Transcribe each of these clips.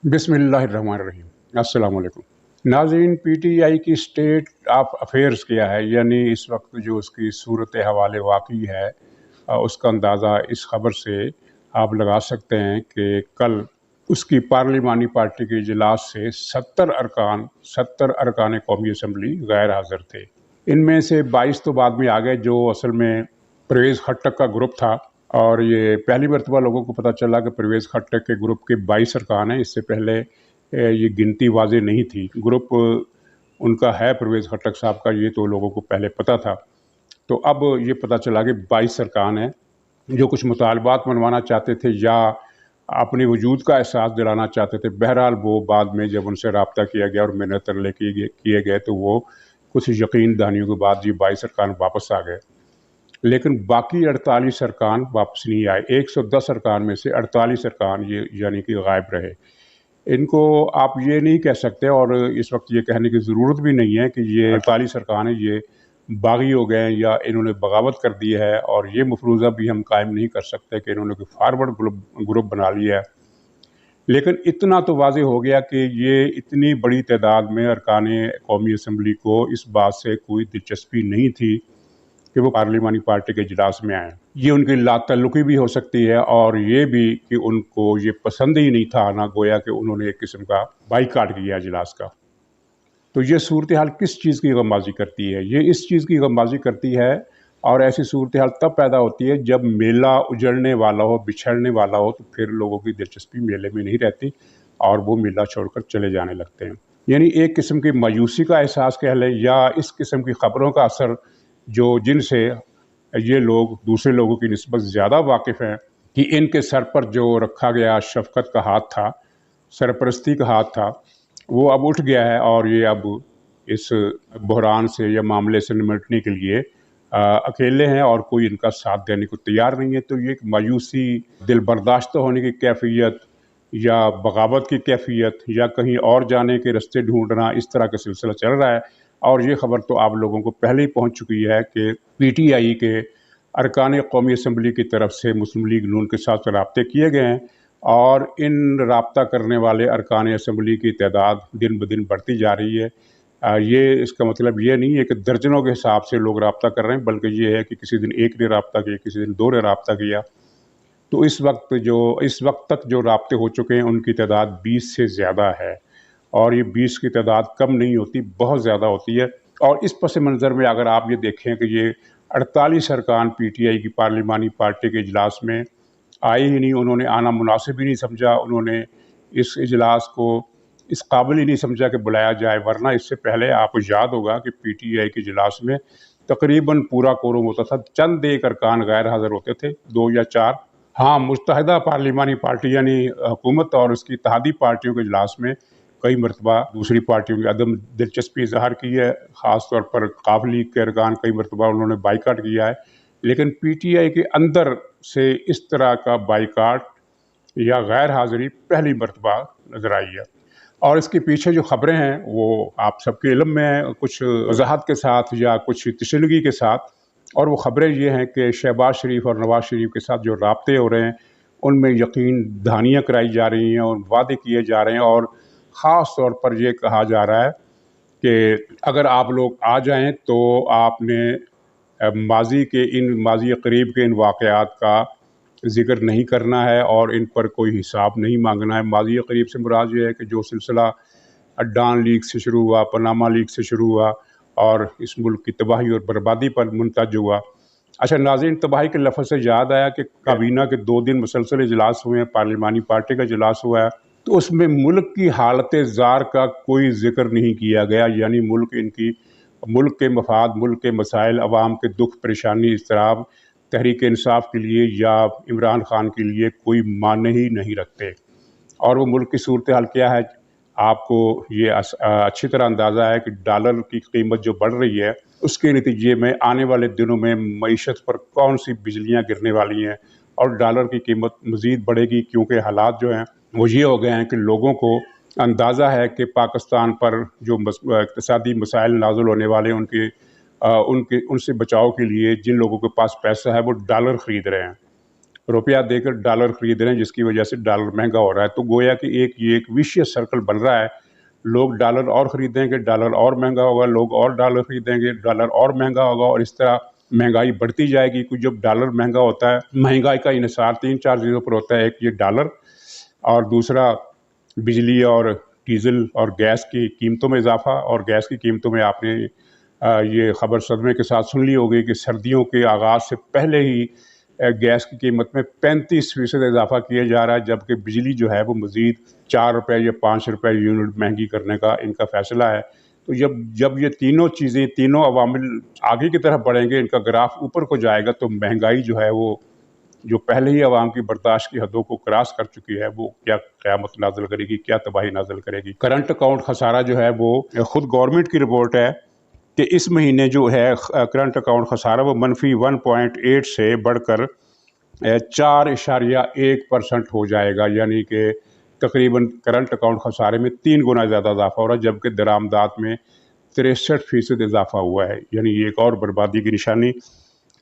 بسم اللہ الرحمن الرحیم۔ السلام علیکم ناظرین، پی ٹی آئی کی اسٹیٹ آف افیئرس کیا ہے، یعنی اس وقت جو اس کی صورت حوال واقعی ہے اس کا اندازہ اس خبر سے آپ لگا سکتے ہیں کہ کل اس کی پارلیمانی پارٹی کے اجلاس سے 70 ارکان قومی اسمبلی غیر حاضر تھے۔ ان میں سے 22 تو بعد میں آ گئے، جو اصل میں پرویز خٹک کا گروپ تھا، اور یہ پہلی مرتبہ لوگوں کو پتہ چلا کہ پرویز خٹک کے گروپ کے 22 ارکان ہیں۔ اس سے پہلے یہ گنتی واضح نہیں تھی۔ گروپ ان کا ہے پرویز خٹک صاحب کا، یہ تو لوگوں کو پہلے پتہ تھا۔ تو اب یہ پتہ چلا کہ 22 ارکان ہیں جو کچھ مطالبات منوانا چاہتے تھے یا اپنے وجود کا احساس دلانا چاہتے تھے۔ بہرحال وہ بعد میں جب ان سے رابطہ کیا گیا اور محنت ترلے کیے گئے تو وہ کچھ یقین دہانیوں کے بعد یہ 22 ارکان واپس آ گئے، لیکن باقی 48 ارکان واپس نہیں آئے۔ 110 ارکان میں سے 48 ارکان یہ یعنی کہ غائب رہے۔ ان کو آپ یہ نہیں کہہ سکتے، اور اس وقت یہ کہنے کی ضرورت بھی نہیں ہے کہ یہ 48 ارکان ہیں یہ باغی ہو گئے ہیں یا انہوں نے بغاوت کر دی ہے، اور یہ مفروضہ بھی ہم قائم نہیں کر سکتے کہ انہوں نے کوئی فارورڈ گروپ بنا لیا ہے۔ لیکن اتنا تو واضح ہو گیا کہ یہ اتنی بڑی تعداد میں ارکان قومی اسمبلی کو اس بات سے کوئی دلچسپی نہیں تھی کہ وہ پارلیمانی پارٹی کے اجلاس میں آئیں۔ یہ ان کی لا تعلقی بھی ہو سکتی ہے، اور یہ بھی کہ ان کو یہ پسند ہی نہیں تھا آنا، گویا کہ انہوں نے ایک قسم کا بائیکاٹ کیا اجلاس کا۔ تو یہ صورتحال کس چیز کی غمازی کرتی ہے؟ یہ اس چیز کی غمازی کرتی ہے، اور ایسی صورتحال تب پیدا ہوتی ہے جب میلہ اجڑنے والا ہو، بچھڑنے والا ہو، تو پھر لوگوں کی دلچسپی میلے میں نہیں رہتی اور وہ میلہ چھوڑ کر چلے جانے لگتے ہیں۔ یعنی ایک قسم کی مایوسی کا احساس کہہ لیں، یا اس قسم کی خبروں کا اثر جن سے یہ لوگ دوسرے لوگوں کی نسبت زیادہ واقف ہیں کہ ان کے سر پر جو رکھا گیا شفقت کا ہاتھ تھا، سرپرستی کا ہاتھ تھا، وہ اب اٹھ گیا ہے، اور یہ اب اس بحران سے یا معاملے سے نمٹنے کے لیے اکیلے ہیں اور کوئی ان کا ساتھ دینے کو تیار نہیں ہے۔ تو یہ ایک مایوسی، دل برداشتہ ہونے کی کیفیت، یا بغاوت کی کیفیت، یا کہیں اور جانے کے رستے ڈھونڈنا، اس طرح کا سلسلہ چل رہا ہے۔ اور یہ خبر تو آپ لوگوں کو پہلے ہی پہنچ چکی ہے کہ پی ٹی آئی کے ارکان قومی اسمبلی کی طرف سے مسلم لیگ نون کے ساتھ رابطے کیے گئے ہیں، اور ان رابطہ کرنے والے ارکان اسمبلی کی تعداد دن بدن بڑھتی جا رہی ہے۔ یہ اس کا مطلب یہ نہیں ہے کہ درجنوں کے حساب سے لوگ رابطہ کر رہے ہیں، بلکہ یہ ہے کہ کسی دن ایک نے رابطہ کیا، کسی دن دو نے رابطہ کیا۔ تو اس وقت تک جو رابطے ہو چکے ہیں ان کی تعداد 20 سے زیادہ ہے، اور یہ 20 کی تعداد کم نہیں ہوتی، بہت زیادہ ہوتی ہے۔ اور اس پس منظر میں اگر آپ یہ دیکھیں کہ یہ 48 ارکان پی ٹی آئی کی پارلیمانی پارٹی کے اجلاس میں آئے ہی نہیں، انہوں نے آنا مناسب ہی نہیں سمجھا، انہوں نے اس اجلاس کو اس قابل ہی نہیں سمجھا کہ بلایا جائے، ورنہ اس سے پہلے آپ کو یاد ہوگا کہ پی ٹی آئی کے اجلاس میں تقریباً پورا کورم ہوتا تھا، چند ایک ارکان غیر حاضر ہوتے تھے، 2 یا 4۔ ہاں، متحدہ پارلیمانی پارٹی یعنی حکومت اور اس کی اتحادی پارٹیوں کے اجلاس میں کئی مرتبہ دوسری پارٹیوں کی عدم دلچسپی ظاہر کی ہے، خاص طور پر قاف لیگ کے ارکان کئی مرتبہ انہوں نے بائیکاٹ کیا ہے، لیکن پی ٹی آئی کے اندر سے اس طرح کا بائیکاٹ یا غیر حاضری پہلی مرتبہ نظر آئی ہے۔ اور اس کے پیچھے جو خبریں ہیں وہ آپ سب کے علم میں ہیں، کچھ وضاحت کے ساتھ یا کچھ تشنگی کے ساتھ، اور وہ خبریں یہ ہیں کہ شہباز شریف اور نواز شریف کے ساتھ جو رابطے ہو رہے ہیں ان میں یقین دہانیاں کرائی جا رہی ہیں اور وعدے کیے جا رہے ہیں، اور خاص طور پر یہ کہا جا رہا ہے کہ اگر آپ لوگ آ جائیں تو آپ نے ماضی قریب کے ان واقعات کا ذکر نہیں کرنا ہے اور ان پر کوئی حساب نہیں مانگنا ہے۔ ماضی قریب سے مراد یہ ہے کہ جو سلسلہ ڈان لیگ سے شروع ہوا، پاناما لیگ سے شروع ہوا اور اس ملک کی تباہی اور بربادی پر منتج ہوا۔ اچھا ناظرین، تباہی کے لفظ سے یاد آیا کہ کابینہ کے 2 دن مسلسل اجلاس ہوئے ہیں، پارلیمانی پارٹی کا اجلاس ہوا ہے، تو اس میں ملک کی حالت زار کا کوئی ذکر نہیں کیا گیا، یعنی ملک کے مفاد، ملک کے مسائل، عوام کے دکھ پریشانی، اضطراب تحریک انصاف کے لیے یا عمران خان کے لیے کوئی معنی ہی نہیں رکھتے۔ اور وہ ملک کی صورتحال کیا ہے، آپ کو یہ اچھی طرح اندازہ ہے کہ ڈالر کی قیمت جو بڑھ رہی ہے، اس کے نتیجے میں آنے والے دنوں میں معیشت پر کون سی بجلیاں گرنے والی ہیں، اور ڈالر کی قیمت مزید بڑھے گی، کیونکہ حالات جو ہیں وہ یہ ہو گئے ہیں کہ لوگوں کو اندازہ ہے کہ پاکستان پر جو اقتصادی مسائل نازل ہونے والے ان سے بچاؤ کے لیے جن لوگوں کے پاس پیسہ ہے وہ ڈالر خرید رہے ہیں۔ रुपया देकर डॉलर खरीद रहे हैं, जिसकी वजह से डॉलर महंगा हो रहा है। तो गोया कि ये एक विशियस सर्कल बन रहा है। लोग डॉलर और ख़रीदेंगे, डॉलर और महंगा होगा, लोग और डॉलर ख़रीदेंगे, डॉलर और महंगा होगा, और इस तरह महंगाई बढ़ती जाएगी। क्योंकि जब डॉलर महंगा होता है, महंगाई का इन्हिसार 3-4 चीज़ों पर होता है। एक ये डॉलर, और दूसरा बिजली और डीज़ल और गैस की कीमतों में इजाफा। और गैस की कीमतों में आपने ये ख़बर सदमे के साथ सुन ली होगी कि सर्दियों के आगाज़ से पहले ही गैस की कीमत में 35% इजाफा किया जा रहा है, जबकि बिजली जो है वो मज़ीद 4 रुपये या 5 रुपये यूनिट महंगी करने का इनका फ़ैसला है। तो जब ये तीनों चीज़ें, तीनों अवामिल आगे की तरफ बढ़ेंगे, इनका ग्राफ ऊपर को जाएगा, तो महंगाई जो है वो जो पहले ही अवाम की बर्दाश्त की हदों को क्रॉस कर चुकी है, वो क्या क़यामत नाज़िल करेगी, क्या तबाही नाज़िल करेगी। करंट अकाउंट खसारा जो है वो खुद गवर्नमेंट की रिपोर्ट है कि इस महीने जो है करंट अकाउंट खसारा वो -1.8 से बढ़कर 4.1% हो जाएगा। यानी कि तकरीबन करंट अकाउंट खसारे में 3 गुना ज़्यादा इजाफा हो रहा है, जबकि दरामदात में 63% इजाफा हुआ है। यानी ये एक और बर्बादी की निशानी।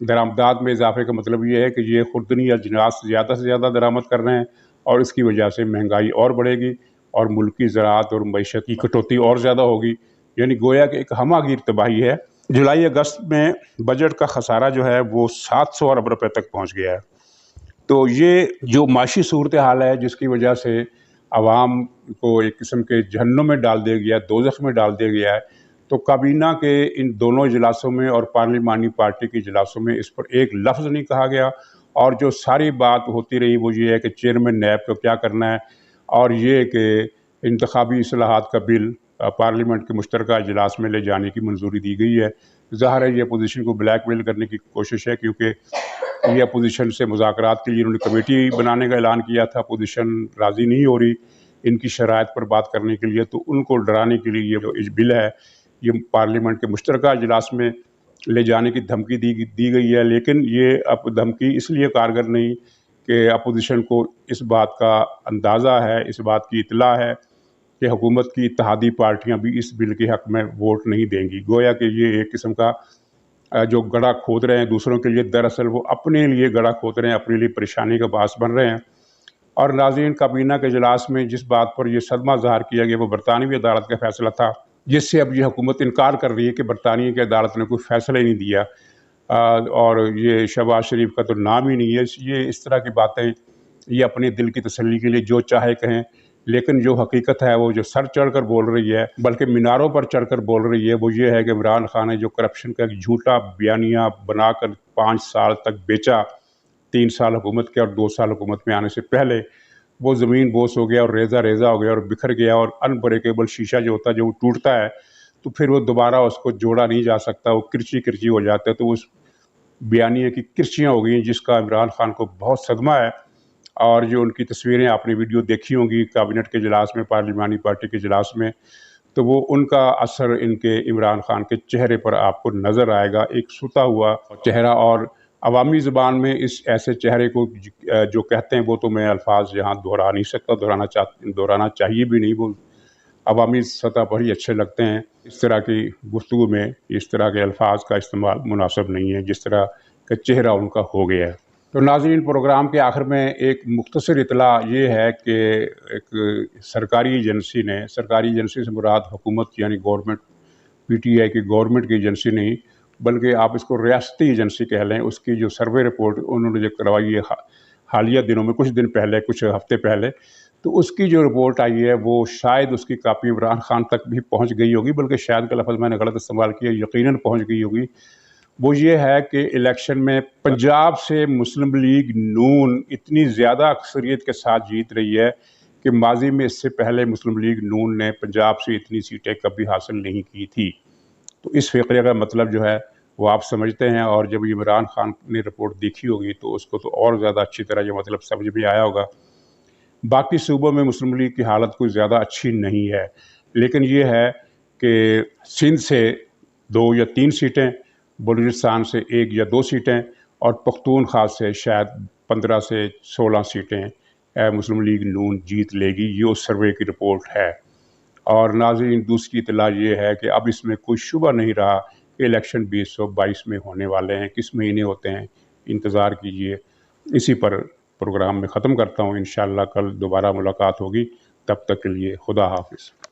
दरामदात में इजाफे का मतलब ये है कि ये खुर्दनी अजनास से ज़्यादा दरामद कर रहे हैं, और इसकी वजह से महंगाई और बढ़ेगी और मुल्क की ज़राअत और मईशत की कटौती और ज़्यादा होगी। यानी गोया कि एक हमागीर तबाही है। जुलाई अगस्त में बजट का खसारा जो है वो 700 अरब रुपये तक पहुँच गया है। तो ये जो माशी सूरत हाल है, जिसकी वजह से आवाम को एक किस्म के जहन्नुम में डाल दिया गया, दोज़ख में डाल दिया गया है। तो काबीना के इन दोनों इजलासों में और पार्लिमानी पार्टी के इजलासों में इस पर एक लफ्ज़ नहीं कहा गया, और जो सारी बात होती रही वो ये है कि चेयरमैन नैब को क्या करना है, और ये कि इंतखाबी इस्लाहात का बिल पार्लियामेंट के मुश्तरका इजलास में ले जाने की मंजूरी दी गई है। ज़ाहिर है ये अपोजिशन को ब्लैकमेल करने की कोशिश है, क्योंकि ये अपोजिशन से मुज़ाकरात के लिए उन्होंने कमेटी बनाने का ऐलान किया था। अपोजिशन राज़ी नहीं हो रही इनकी शराइत पर बात करने के लिए, तो उनको डराने के लिए ये जो बिल है ये पार्लियामेंट के मुश्तरका इजलास में ले जाने की धमकी दी गई है। लेकिन ये अब धमकी इसलिए कारगर नहीं कि अपोजिशन को इस बात का अंदाज़ा है, इस बात की इत्तला है कि हुकूमत की इत्तेहादी पार्टियां भी इस बिल के हक़ में वोट नहीं देंगी। गोया कि ये एक किस्म का जो गड़ा खोद रहे हैं दूसरों के लिए, दरअसल वो अपने लिए गड़ा खोद रहे हैं, अपने लिए परेशानी का बास बन रहे हैं। और नाज़रीन, काबीना के इजलास में जिस बात पर यह सदमा ज़ाहिर किया गया वो बरतानवी अदालत का फ़ैसला था, जिससे अब ये हुकूमत इनकार कर रही है कि बरतानिया की अदालत ने कोई फ़ैसला ही नहीं दिया, और ये शहबाज शरीफ का तो नाम ही नहीं है। ये इस तरह की बातें ये अपने दिल की तसल्ली के लिए जो चाहे कहें, लेकिन जो हकीकत है वो जो सर चढ़ कर बोल रही है, बल्कि मीनारों पर चढ़ कर बोल रही है, वो ये है कि इमरान खान ने जो करप्शन का एक झूठा बयानिया बनाकर 5 साल तक बेचा, 3 साल हुकूमत के और 2 साल हुकूमत में आने से पहले, वो ज़मीन बोस हो गया और रेज़ा रेज़ा हो गया और बिखर गया। और अनब्रेकेबल शीशा जो होता है, जो टूटता है तो फिर वो दोबारा उसको जोड़ा नहीं जा सकता, वो किरची किरची हो जाता है। तो उस बयानिया की किरचियाँ हो गई, जिसका इमरान खान को बहुत सदमा है। और जो उनकी तस्वीरें आपने वीडियो देखी होंगी कैबिनेट के इजलास में, पार्लिमानी पार्टी के इजलास में, तो वो उनका असर इनके इमरान खान के चेहरे पर आपको नज़र आएगा, एक सुता हुआ चेहरा। और अवामी ज़ुबान में इस ऐसे चेहरे को जो कहते हैं वो तो मैं अल्फाज यहाँ दोहरा नहीं सकता, दोहराना चाहिए भी नहीं। वो अवामी सतह पर ही अच्छे लगते हैं। इस तरह की गुफ्तगू में इस तरह के अल्फाज का इस्तेमाल मुनासिब नहीं है, जिस तरह का चेहरा उनका हो गया है। तो नाज़रीन, प्रोग्राम के आखिर में एक मुख्तसर इतला ये है कि एक सरकारी एजेंसी से मुराद हुकूमत यानी गवर्नमेंट, PTI की गवर्नमेंट की एजेंसी नहीं, बल्कि आप इसको रियासती एजेंसी कह लें, उसकी जो सर्वे रिपोर्ट उन्होंने जो करवाई है हालिया दिनों में, कुछ दिन पहले, कुछ हफ्ते पहले, तो उसकी जो रिपोर्ट आई है वो शायद उसकी कापी इमरान खान तक भी पहुंच गई होगी, बल्कि शायद का लफ्ज़ मैंने गलत इस्तेमाल किया, यकीनन पहुंच गई होगी। वो ये है कि इलेक्शन में पंजाब से मुस्लिम लीग नून इतनी ज़्यादा अक्सरियत के साथ जीत रही है कि माजी में इससे पहले मुस्लिम लीग नून ने पंजाब से इतनी सीटें कभी हासिल नहीं की थी। तो इस फ़िक्रे का मतलब जो है वो आप समझते हैं, और जब इमरान खान ने रिपोर्ट देखी होगी तो उसको तो और ज़्यादा अच्छी तरह ये मतलब समझ में आया होगा। बाकी सूबों में मुस्लिम लीग की हालत कोई ज़्यादा अच्छी नहीं है, लेकिन ये है कि सिंध से 2 या 3 सीटें, बलूचिस्तान से 1 या 2 सीटें, और पख्तूनख्वा से शायद 15 से 16 सीटें मुस्लिम लीग नून जीत लेगी। ये उस सर्वे की रिपोर्ट है। और नाज़रीन, दूसरी इत्तला ये है कि अब इसमें कोई शुबा नहीं रहा कि इलेक्शन 2022 में होने वाले हैं। किस महीने होते हैं, इंतज़ार कीजिए, इसी पर پروگرام میں ختم کرتا ہوں. انشاءاللہ کل دوبارہ ملاقات ہوگی. تب تک کے لیے خدا حافظ.